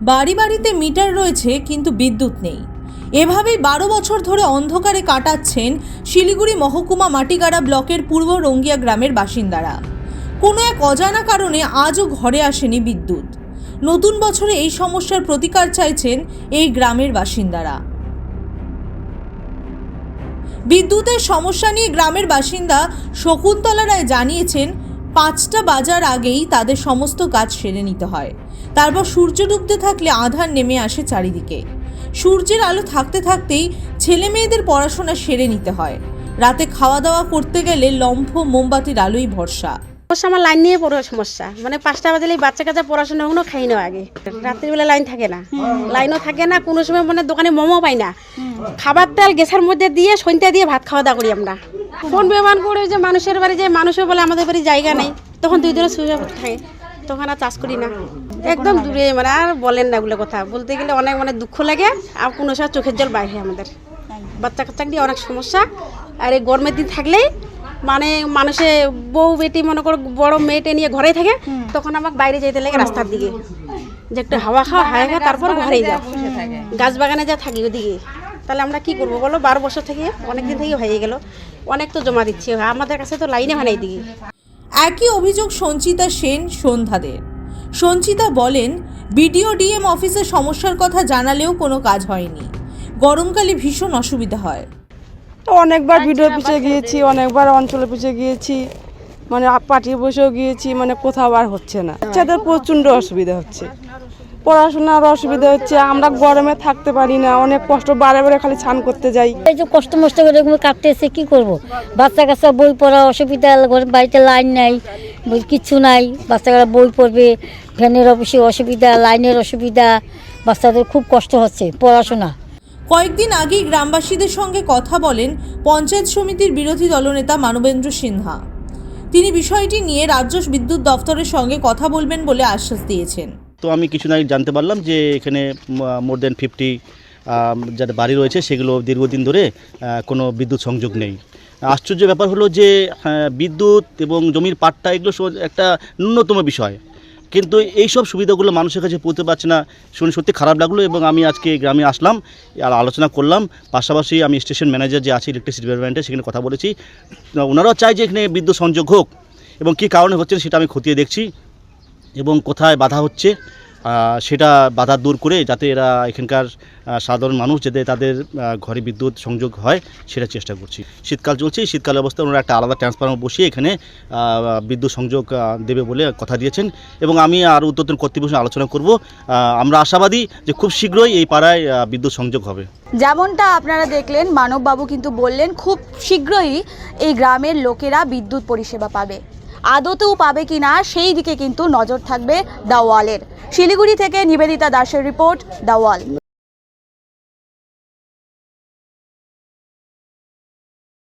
বাড়ি বাড়িতে মিটার রয়েছে কিন্তু বিদ্যুৎ নেই। এভাবেই 12 বছর ধরে অন্ধকারে কাটাচ্ছেন শিলিগুড়ি মহকুমা মাটিগাড়া ব্লকের পূর্ব রঙ্গিয়া গ্রামের বাসিন্দারা। কোনো এক অজানা কারণে আজও ঘরে আসেনি বিদ্যুৎ। নতুন বছরে এই সমস্যার প্রতিকার চাইছেন এই গ্রামের বাসিন্দারা। বিদ্যুতের সমস্যা নিয়ে গ্রামের বাসিন্দা শকুন্তলা রায় জানিয়েছেন, 5টা বাজার আগেই তাদের সমস্ত কাজ সেরে নিতে হয়। তারপর সূর্য ডুবতে থাকলে আঁধার নেমে আসে চারিদিকে। সূর্যের আলো থাকতে থাকতেই ছেলে মেয়েদের পড়াশোনা সেরে নিতে হয়। রাতে খাওয়া দাওয়া করতে গেলে লম্ফ মোমবাতির আলোই ভরসা। আমার লাইন নিয়ে পড়ে সমস্যা, মানে 5টা বাজলেই বাচ্চা কাচ্চা পড়াশোনা কোনো খাই না। আগে রাত্রিবেলা লাইন থাকে না, লাইনও থাকে না, কোনো সময় মানে দোকানে মোমো পাই না। খাবার তেল গ্যাসের মধ্যে দিয়ে সন্ধ্যা দিয়ে ভাত খাওয়া দাওয়া করি আমরা। ফোন ব্যবহার করে যে মানুষের বাড়ি যায়, মানুষও বলে আমাদের বাড়ি জায়গা নেই, তখন 2 দিনের সুবিধা থাকে, তখন আর চাষ করি না। একদম দূরে, মানে আর বলেন না এগুলো কথা বলতে গেলে অনেক মানে দুঃখ লাগে। আর কোনো সময় চোখের জল বাইরে আমাদের বাচ্চা কাচ্চা দিয়ে অনেক সমস্যা। আর এই গরমের দিন থাকলেই মানে মানুষে বউ বেটি মনে করো বড় মেয়েটে নিয়ে ঘরেই থাকে, তখন আমাকে বাইরে যেতে লাগে রাস্তার দিকে, যে একটু হাওয়া খাওয়া তারপর ঘরেই যাও, গাছ বাগানে যা থাকি ওদিকে। তাহলে আমরা কি করবো বলো? 12 বছর থেকে অনেক দিন থেকে হয়ে গেল, অনেক তো জমা দিচ্ছি, আমাদের কাছে তো লাইনে হয় না দিকে। একই অভিযোগ সঞ্চিতা সেন সন্ধ্যাদের। সঞ্চিতা বলেন, বিডিও ডিএম অফিসে সমস্যার কথা জানালেও কোনো কাজ হয়নি। গরমকালে ভীষণ অসুবিধা হয়। তো অনেকবার ভিডিও পিছিয়ে গিয়েছি, অনেকবার অঞ্চলে পিছিয়ে গিয়েছি, মানে পার্টি বসেও গিয়েছি, মানে কোথাও আর হচ্ছে না। বাচ্চাদের প্রচণ্ড অসুবিধা হচ্ছে, পড়াশোনার অসুবিধা হচ্ছে, আমরা গরমে থাকতে পারি না, অনেক কষ্ট, বারে বারে খালি স্নান করতে যাই। এই যে কষ্ট মষ্ট করে কাটতেছে, কি করব? বাচ্চা কাচ্চা বই পড়া অসুবিধা, বাড়িতে লাইন নাই, কিচ্ছু নাই, বাচ্চারা বই পড়বে, ফ্যানের অফিসে অসুবিধা, লাইনের অসুবিধা, বাচ্চাদের খুব কষ্ট হচ্ছে পড়াশোনা। কয়েকদিন আগেই গ্রামবাসীদের সঙ্গে কথা বলেন পঞ্চায়েত সমিতির বিরোধী দলনেতা মানবেন্দ্র সিনহা। তিনি বিষয়টি নিয়ে রাজ্য বিদ্যুৎ দফতরের সঙ্গে কথা বলবেন বলে আশ্বাস দিয়েছেন। তো আমি কিছু না জানতে পারলাম যে এখানে মোর দেন 50 যাদের বাড়ি রয়েছে সেগুলো দীর্ঘদিন ধরে কোনো বিদ্যুৎ সংযোগ নেই। আশ্চর্য ব্যাপার হলো যে বিদ্যুৎ এবং জমির পাট্টা এগুলো একটা ন্যূনতম বিষয়, কিন্তু এই সব সুবিধাগুলো মানুষের কাছে পৌঁছতে পারছে না। শুনে সত্যি খারাপ লাগলো এবং আমি আজকে গ্রামে আসলাম আর আলোচনা করলাম। পাশাপাশি আমি স্টেশন ম্যানেজার যে আছে ইলেকট্রিসিটি ডিপার্টমেন্টে, সেখানে কথা বলেছি। ওনারাও চাই যে এখানে বিদ্যুৎ সংযোগ হোক এবং কী কারণে হচ্ছে সেটা আমি খতিয়ে দেখছি এবং কোথায় বাধা হচ্ছে সেটা বাধা দূর করে যাতে এরা এখানকার সাধারণ মানুষ যাতে তাদের ঘরে বিদ্যুৎ সংযোগ হয় সেটা চেষ্টা করছি। শীতকাল চলছে, শীতকাল অবস্থায় ওনারা একটা আলাদা ট্রান্সফরমার বসিয়ে এখানে বিদ্যুৎ সংযোগ দেবে বলে কথা দিয়েছেন এবং আমি আর উদ্যোতন কর্তৃপক্ষের সঙ্গে আলোচনা করব। আমরা আশাবাদী যে খুব শীঘ্রই এই পাড়ায় বিদ্যুৎ সংযোগ হবে। যেমনটা আপনারা দেখলেন, মানববাবু কিন্তু বললেন খুব শীঘ্রই এই গ্রামের লোকেরা বিদ্যুৎ পরিষেবা পাবে। আদতেও পাবে কিনা সেই দিকে কিন্তু নজর থাকবে দ্য ওয়ালের। শিলিগুড়ি থেকে নিবেদিতা দাসের রিপোর্ট, দ্য ওয়াল।